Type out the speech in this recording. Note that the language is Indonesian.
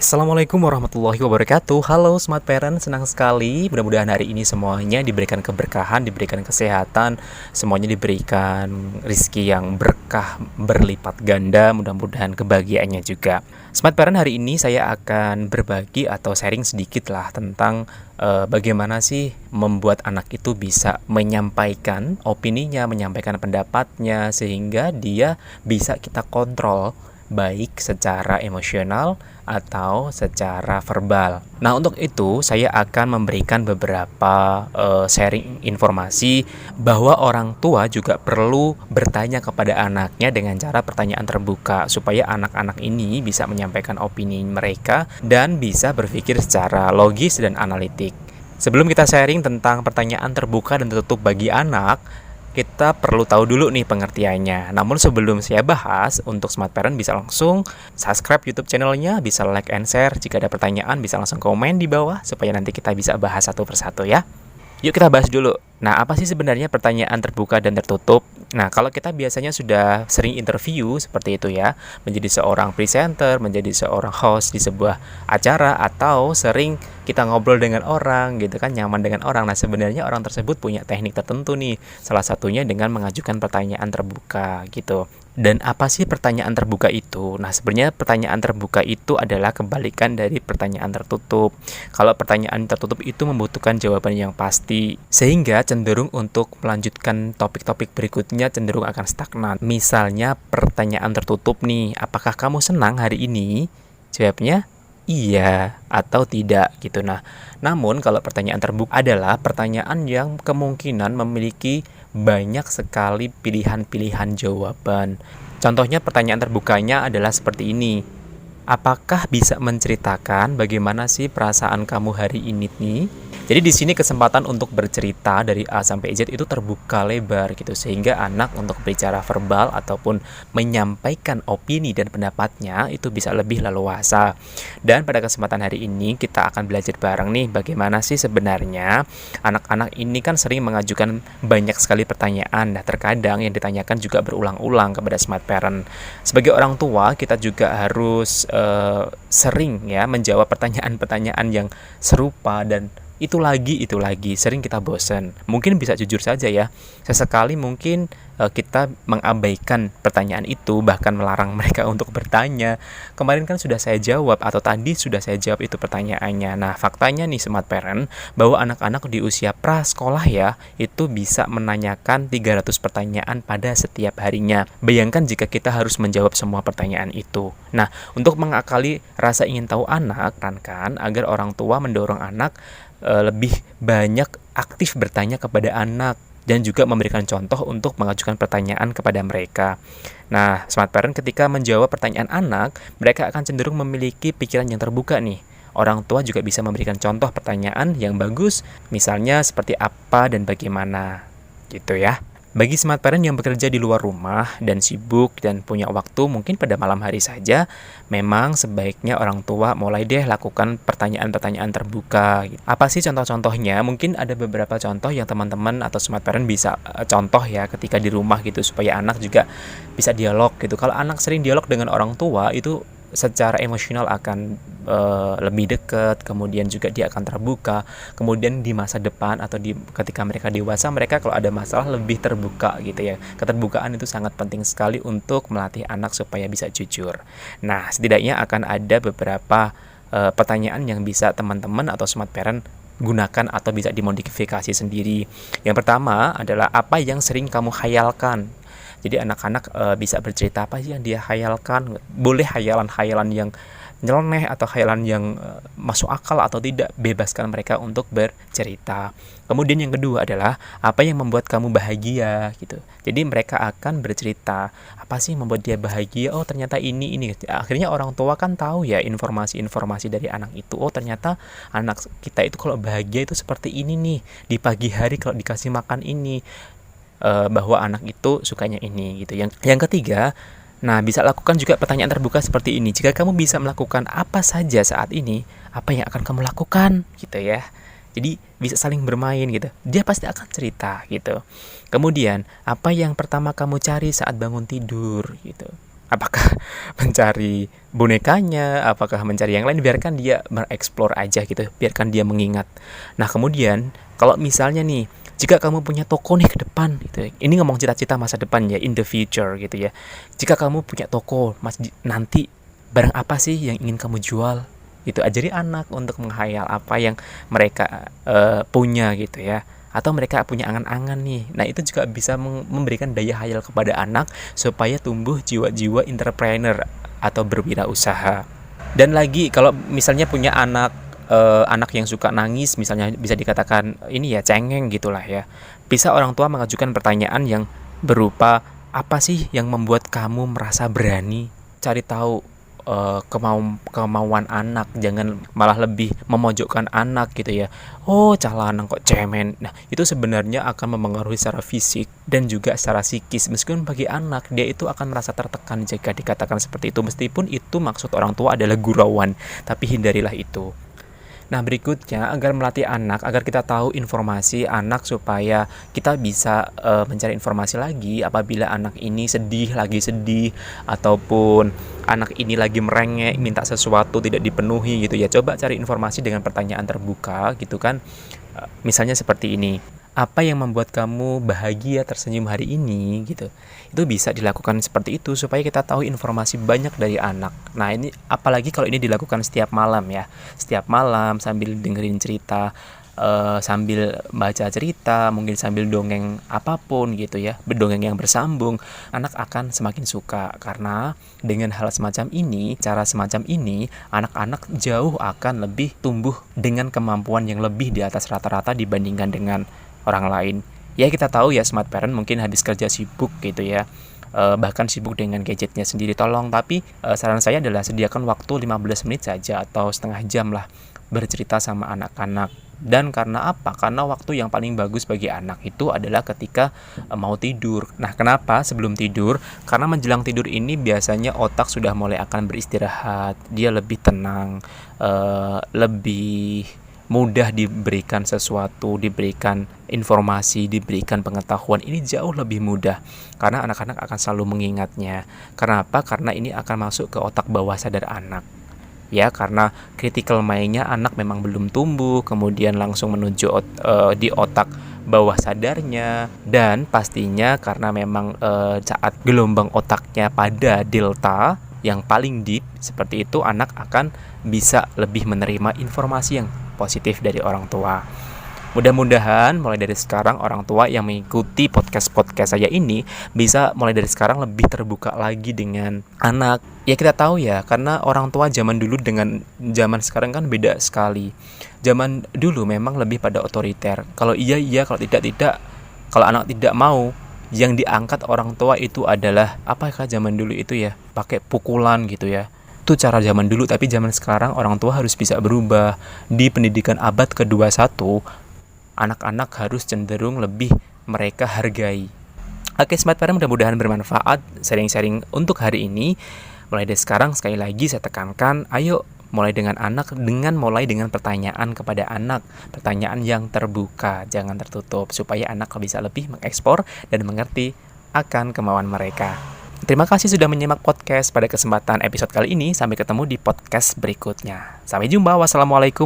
Assalamualaikum warahmatullahi wabarakatuh. Halo Smart Parent, senang sekali. Mudah-mudahan hari ini semuanya diberikan keberkahan, diberikan kesehatan, semuanya diberikan rizki yang berkah berlipat ganda, mudah-mudahan kebahagiaannya juga. Smart Parent, hari ini saya akan berbagi atau sharing sedikit lah tentang bagaimana sih membuat anak itu bisa menyampaikan opininya, menyampaikan pendapatnya, sehingga dia bisa kita kontrol baik secara emosional atau secara verbal. Nah, untuk itu saya akan memberikan beberapa sharing informasi bahwa orang tua juga perlu bertanya kepada anaknya dengan cara pertanyaan terbuka supaya anak-anak ini bisa menyampaikan opini mereka dan bisa berpikir secara logis dan analitik. Sebelum kita sharing tentang pertanyaan terbuka dan tertutup bagi anak, kita perlu tahu dulu nih pengertiannya. Namun sebelum saya bahas, untuk Smart Parent bisa langsung subscribe YouTube channelnya, bisa like and share. Jika ada pertanyaan bisa langsung komen di bawah supaya nanti kita bisa bahas satu persatu ya. Yuk kita bahas dulu. Nah, apa sih sebenarnya pertanyaan terbuka dan tertutup? Nah, kalau kita biasanya sudah sering interview seperti itu ya, menjadi seorang presenter, menjadi seorang host di sebuah acara, atau sering kita ngobrol dengan orang gitu kan, nyaman dengan orang. Nah, sebenarnya orang tersebut punya teknik tertentu nih. Salah satunya dengan mengajukan pertanyaan terbuka gitu. Dan apa sih pertanyaan terbuka itu? Nah, sebenarnya pertanyaan terbuka itu adalah kebalikan dari pertanyaan tertutup. Kalau pertanyaan tertutup itu membutuhkan jawaban yang pasti, sehingga cenderung untuk melanjutkan topik-topik berikutnya cenderung akan stagnan. Misalnya pertanyaan tertutup nih, apakah kamu senang hari ini? Jawabnya iya atau tidak gitu. Nah, namun kalau pertanyaan terbuka adalah pertanyaan yang kemungkinan memiliki banyak sekali pilihan-pilihan jawaban. Contohnya pertanyaan terbukanya adalah seperti ini. Apakah bisa menceritakan bagaimana sih perasaan kamu hari ini nih? Jadi di sini kesempatan untuk bercerita dari A sampai Z itu terbuka lebar gitu, sehingga anak untuk berbicara verbal ataupun menyampaikan opini dan pendapatnya itu bisa lebih leluasa. Dan pada kesempatan hari ini kita akan belajar bareng nih bagaimana sih sebenarnya anak-anak ini kan sering mengajukan banyak sekali pertanyaan. Nah, terkadang yang ditanyakan juga berulang-ulang kepada Smart Parent. Sebagai orang tua kita juga harus sering ya menjawab pertanyaan-pertanyaan yang serupa dan itu lagi sering kita bosan. Mungkin bisa jujur saja ya, sesekali mungkin kita mengabaikan pertanyaan itu, bahkan melarang mereka untuk bertanya. Kemarin kan sudah saya jawab, atau tadi sudah saya jawab itu pertanyaannya. Nah, faktanya nih Smart Parent, bahwa anak-anak di usia prasekolah ya, itu bisa menanyakan 300 pertanyaan pada setiap harinya. Bayangkan jika kita harus menjawab semua pertanyaan itu. Nah, untuk mengakali rasa ingin tahu anak, kan agar orang tua mendorong anak lebih banyak aktif bertanya kepada anak dan juga memberikan contoh untuk mengajukan pertanyaan kepada mereka. Nah, Smart Parent ketika menjawab pertanyaan anak, mereka akan cenderung memiliki pikiran yang terbuka nih. Orang tua juga bisa memberikan contoh pertanyaan yang bagus, misalnya seperti apa dan bagaimana, gitu ya. Bagi Smart Parent yang bekerja di luar rumah dan sibuk dan punya waktu mungkin pada malam hari saja, memang sebaiknya orang tua mulai deh lakukan pertanyaan-pertanyaan terbuka. Apa sih contoh-contohnya? Mungkin ada beberapa contoh yang teman-teman atau Smart Parent bisa contoh ya ketika di rumah gitu, supaya anak juga bisa dialog gitu. Kalau anak sering dialog dengan orang tua itu secara emosional akan lebih dekat, kemudian juga dia akan terbuka. Kemudian di masa depan atau ketika mereka dewasa, mereka kalau ada masalah lebih terbuka gitu ya. Keterbukaan itu sangat penting sekali untuk melatih anak supaya bisa jujur. Nah, setidaknya akan ada beberapa pertanyaan yang bisa teman-teman atau Smart Parent gunakan atau bisa dimodifikasi sendiri. Yang pertama adalah apa yang sering kamu khayalkan. Jadi anak-anak bisa bercerita apa sih yang dia khayalkan. Boleh khayalan-khayalan yang nyeleneh atau khayalan yang masuk akal atau tidak, bebaskan mereka untuk bercerita. Kemudian yang kedua adalah apa yang membuat kamu bahagia gitu. Jadi mereka akan bercerita apa sih yang membuat dia bahagia. Oh, ternyata ini. Akhirnya orang tua kan tahu ya informasi-informasi dari anak itu. Oh, ternyata anak kita itu kalau bahagia itu seperti ini nih. Di pagi hari kalau dikasih makan ini, bahwa anak itu sukanya ini gitu. Yang ketiga, nah bisa lakukan juga pertanyaan terbuka seperti ini. Jika kamu bisa melakukan apa saja saat ini, apa yang akan kamu lakukan gitu ya. Jadi bisa saling bermain gitu. Dia pasti akan cerita gitu. Kemudian, apa yang pertama kamu cari saat bangun tidur gitu. Apakah mencari bonekanya, apakah mencari yang lain, biarkan dia bereksplor aja gitu, biarkan dia mengingat. Nah kemudian kalau misalnya nih, jika kamu punya toko nih ke depan gitu, ini ngomong cita-cita masa depan ya, in the future gitu ya. Jika kamu punya toko, nanti barang apa sih yang ingin kamu jual? Itu ajari anak untuk menghayal apa yang mereka punya gitu ya, atau mereka punya angan-angan nih. Nah itu juga bisa memberikan daya hayal kepada anak supaya tumbuh jiwa-jiwa entrepreneur atau berwirausaha. Dan lagi kalau misalnya punya anak yang suka nangis, misalnya bisa dikatakan ini ya cengeng gitulah ya, bisa orang tua mengajukan pertanyaan yang berupa, apa sih yang membuat kamu merasa berani? Cari tahu kemauan anak, jangan malah lebih memojokkan anak gitu ya. Oh calanan kok cemen. Nah itu sebenarnya akan mempengaruhi secara fisik dan juga secara psikis. Meskipun bagi anak dia itu akan merasa tertekan jika dikatakan seperti itu, meskipun itu maksud orang tua adalah gurauan, tapi hindarilah itu. Nah, berikutnya agar melatih anak, agar kita tahu informasi anak supaya kita bisa mencari informasi lagi apabila anak ini lagi sedih, ataupun anak ini lagi merengek, minta sesuatu tidak dipenuhi gitu ya. Coba cari informasi dengan pertanyaan terbuka gitu kan. Misalnya seperti ini. Apa yang membuat kamu bahagia tersenyum hari ini gitu. Itu bisa dilakukan seperti itu supaya kita tahu informasi banyak dari anak. Nah, ini apalagi kalau ini dilakukan setiap malam ya. Setiap malam sambil dengerin cerita, sambil baca cerita, mungkin sambil dongeng apapun gitu ya, berdongeng yang bersambung, anak akan semakin suka. Karena dengan hal semacam ini, cara semacam ini, anak-anak jauh akan lebih tumbuh dengan kemampuan yang lebih di atas rata-rata dibandingkan dengan orang lain. Ya kita tahu ya, smart parent mungkin habis kerja sibuk gitu ya, bahkan sibuk dengan gadgetnya sendiri. Tapi saran saya adalah sediakan waktu 15 menit saja atau setengah jam lah bercerita sama anak-anak. Dan karena apa? Karena waktu yang paling bagus bagi anak itu adalah ketika mau tidur. Nah kenapa sebelum tidur? Karena menjelang tidur ini biasanya otak sudah mulai akan beristirahat, dia lebih tenang, lebih mudah diberikan sesuatu, diberikan informasi, diberikan pengetahuan. Ini jauh lebih mudah karena anak-anak akan selalu mengingatnya. Kenapa? Karena ini akan masuk ke otak bawah sadar anak. Ya, karena critical mind-nya anak memang belum tumbuh, kemudian langsung menuju di otak bawah sadarnya, dan pastinya karena memang saat gelombang otaknya pada delta yang paling deep seperti itu, anak akan bisa lebih menerima informasi yang positif dari orang tua. Mudah-mudahan mulai dari sekarang orang tua yang mengikuti podcast saya ini bisa mulai dari sekarang lebih terbuka lagi dengan anak. Ya kita tahu ya, karena orang tua zaman dulu dengan zaman sekarang kan beda sekali. Zaman dulu memang lebih pada otoriter. Kalau iya, kalau tidak. Kalau anak tidak mau, yang diangkat orang tua itu adalah apakah zaman dulu itu ya, pakai pukulan gitu ya. Itu cara zaman dulu, tapi zaman sekarang orang tua harus bisa berubah. Di pendidikan abad ke-21, anak-anak harus cenderung lebih mereka hargai. Oke, Smart Parent, mudah-mudahan bermanfaat sharing-sharing untuk hari ini. Mulai dari sekarang, sekali lagi saya tekankan, ayo mulai dengan anak, mulai dengan pertanyaan kepada anak, pertanyaan yang terbuka, jangan tertutup, supaya anak bisa lebih mengekspor dan mengerti akan kemauan mereka. Terima kasih sudah menyimak podcast pada kesempatan episode kali ini. Sampai ketemu di podcast berikutnya. Sampai jumpa. Wassalamualaikum.